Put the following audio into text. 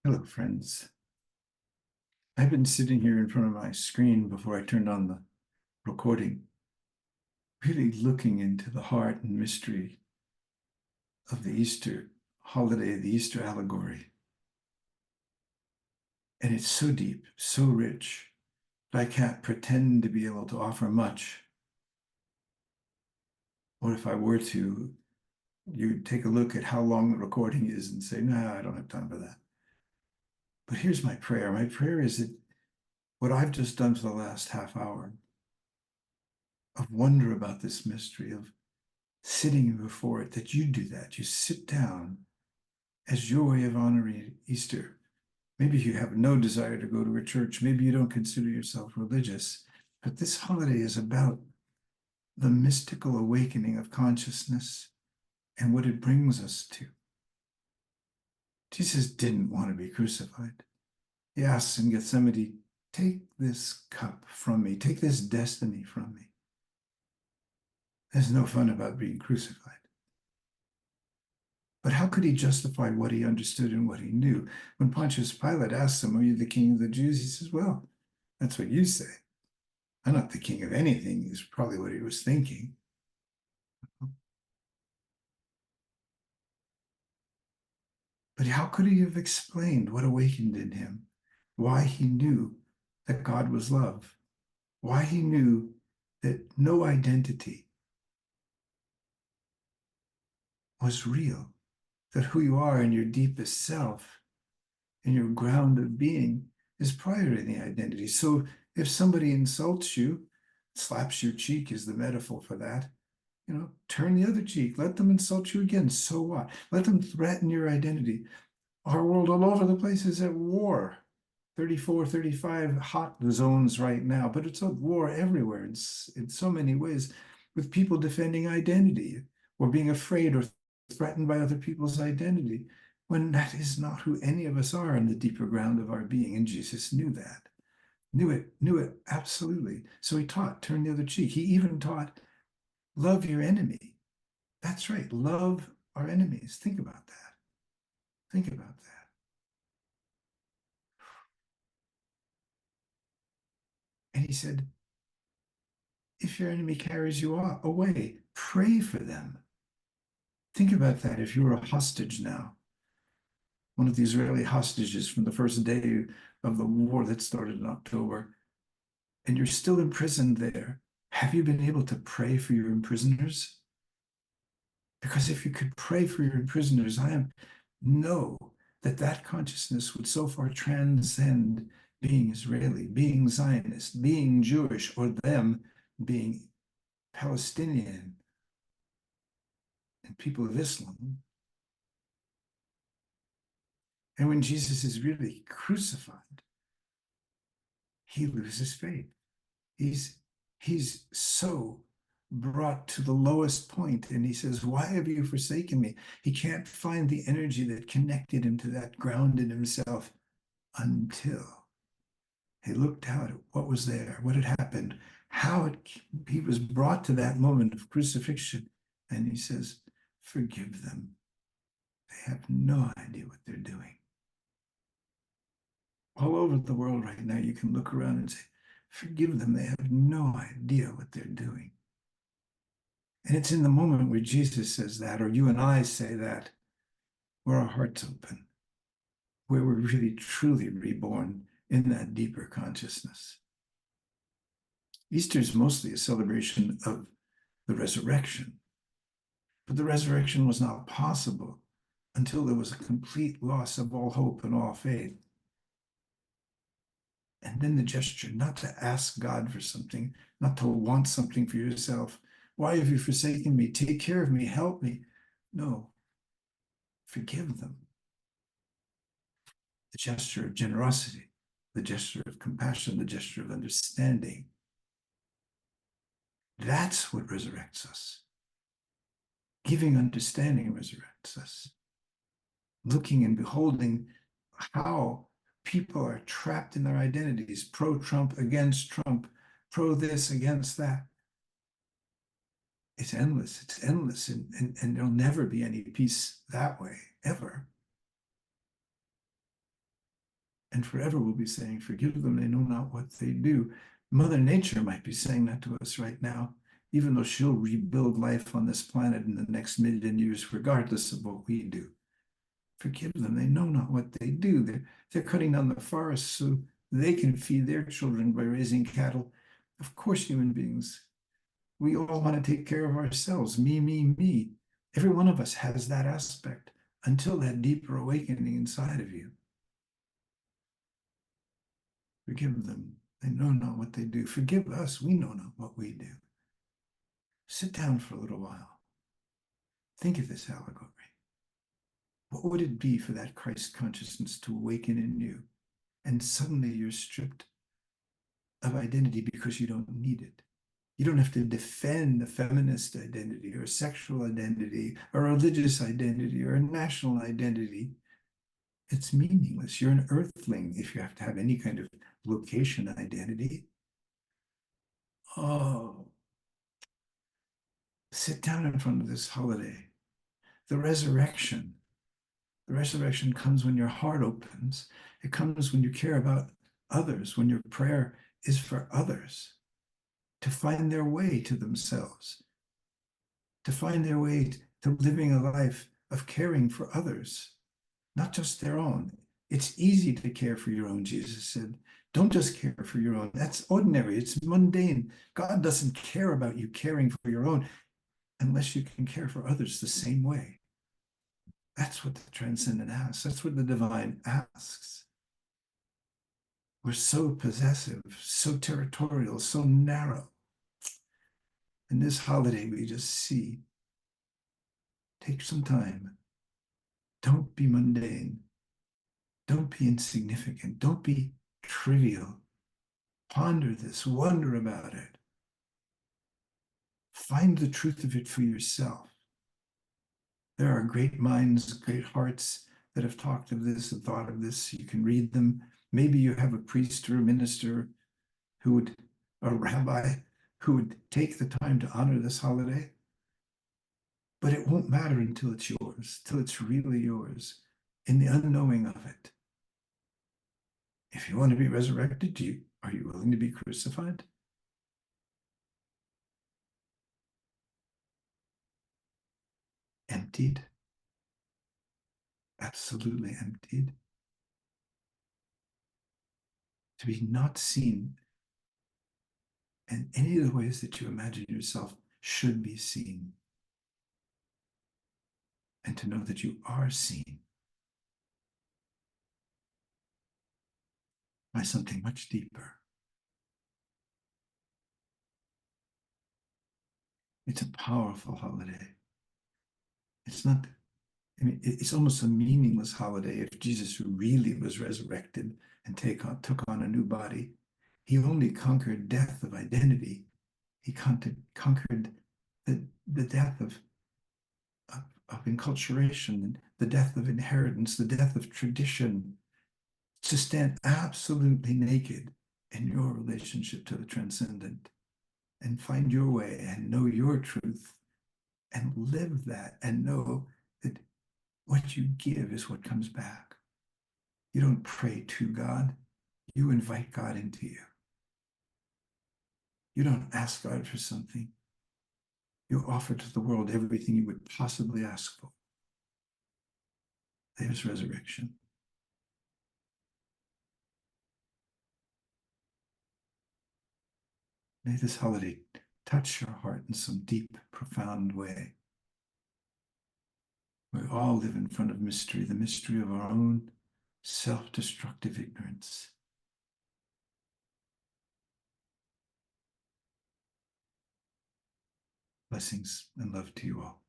Hello, friends. I've been sitting here in front of my screen before I turned on the recording, really looking into the heart and mystery of the Easter holiday, the Easter allegory. And it's so deep, so rich, that I can't pretend to be able to offer much. Or if I were to, you take a look at how long the recording is and say, no, I don't have time for that. But here's my prayer. My prayer is that what I've just done for the last half hour of wonder about this mystery, of sitting before it, that you do that. You sit down as your way of honoring Easter. Maybe you have no desire to go to a church. Maybe you don't consider yourself religious. But this holiday is about the mystical awakening of consciousness and what it brings us to. Jesus didn't want to be crucified. He asks in Gethsemane, take this cup from me, take this destiny from me. There's no fun about being crucified. But how could he justify what he understood and what he knew? When Pontius Pilate asked him, are you the king of the Jews? He says, well, that's what you say. I'm not the king of anything, is probably what he was thinking. But how could he have explained what awakened in him? Why he knew that God was love? Why he knew that no identity was real? That who you are in your deepest self, in your ground of being, is prior to the identity. So if somebody insults you, slaps your cheek is the metaphor for that, turn the other cheek. Let them insult you again. So what? Let them threaten your identity. Our world all over the place is at war. 34, 35 hot zones right now, but it's a war everywhere. It's in so many ways, with people defending identity or being afraid or threatened by other people's identity, when that is not who any of us are in the deeper ground of our being. And Jesus knew that, knew it absolutely. So he taught, turn the other cheek. He even taught, love your enemy. That's right, love our enemies. Think about that. Think about that. And he said, if your enemy carries you away, pray for them. Think about that if you were a hostage now, one of the Israeli hostages from the first day of the war that started in October, and you're still imprisoned there. Have you been able to pray for your imprisoners? Because if you could pray for your imprisoners, know that that consciousness would so far transcend being Israeli, being Zionist, being Jewish, or them being Palestinian and people of Islam. And when Jesus is really crucified, he loses faith. He's so brought to the lowest point, and he says, why have you forsaken me? He can't find the energy that connected him to that ground in himself until he looked out at what was there, what had happened, he was brought to that moment of crucifixion, and he says, forgive them. They have no idea what they're doing. All over the world right now, you can look around and say, forgive them. They have no idea what they're doing. And it's in the moment where Jesus says that, or you and I say that, where our hearts open, where we're really truly reborn in that deeper consciousness. Easter is mostly a celebration of the resurrection, but the resurrection was not possible until there was a complete loss of all hope and all faith. And then the gesture, not to ask God for something, not to want something for yourself. Why have you forsaken me? Take care of me, help me. No, forgive them. The gesture of generosity, the gesture of compassion, the gesture of understanding. That's what resurrects us. Giving understanding resurrects us. Looking and beholding how people are trapped in their identities, pro-Trump, against Trump, pro this, against that. It's endless, and there'll never be any peace that way, ever. and forever we'll be saying, forgive them, they know not what they do. Mother Nature might be saying that to us right now, even though she'll rebuild life on this planet in the next million years, regardless of what we do. Forgive them, they know not what they do. They're cutting down the forests so they can feed their children by raising cattle. Of course, human beings, we all want to take care of ourselves. Me, me, me. Every one of us has that aspect until that deeper awakening inside of you. Forgive them. They know not what they do. Forgive us. We know not what we do. Sit down for a little while. Think of this allegory. What would it be for that Christ consciousness to awaken in you? And suddenly you're stripped of identity because you don't need it. You don't have to defend a feminist identity or a sexual identity or a religious identity or a national identity. It's meaningless. You're an earthling if you have to have any kind of location identity. Oh, sit down in front of this holiday. The resurrection. The resurrection comes when your heart opens. It comes when you care about others, when your prayer is for others to find their way to themselves, to find their way to living a life of caring for others, not just their own. It's easy to care for your own, Jesus said. Don't just care for your own. That's ordinary. It's mundane. God doesn't care about you caring for your own unless you can care for others the same way. That's what the transcendent asks. That's what the divine asks. We're so possessive, so territorial, so narrow. In this holiday, we just see, take some time. Don't be mundane. Don't be insignificant. Don't be trivial. Ponder this, wonder about it. Find the truth of it for yourself. There are great minds, great hearts that have talked of this and thought of this. You can read them. Maybe you have a priest or a minister who would, a rabbi who would take the time to honor this holiday. But it won't matter until it's yours, till it's really yours, in the unknowing of it. If you want to be resurrected, are you willing to be crucified? Emptied? Absolutely emptied. To be not seen in any of the ways that you imagine yourself should be seen. And to know that you are seen by something much deeper. It's a powerful holiday. It's not, I mean, it's almost a meaningless holiday if Jesus really was resurrected and took on a new body. He only conquered death of identity. He conquered the death of enculturation, the death of inheritance, the death of tradition, to stand absolutely naked in your relationship to the transcendent and find your way and know your truth and live that and know that what you give is what comes back. You don't pray to God, you invite God into you. You don't ask God for something. You offer to the world everything you would possibly ask for. There's resurrection. May this holiday touch your heart in some deep, profound way. We all live in front of mystery, the mystery of our own self-destructive ignorance. Blessings and love to you all.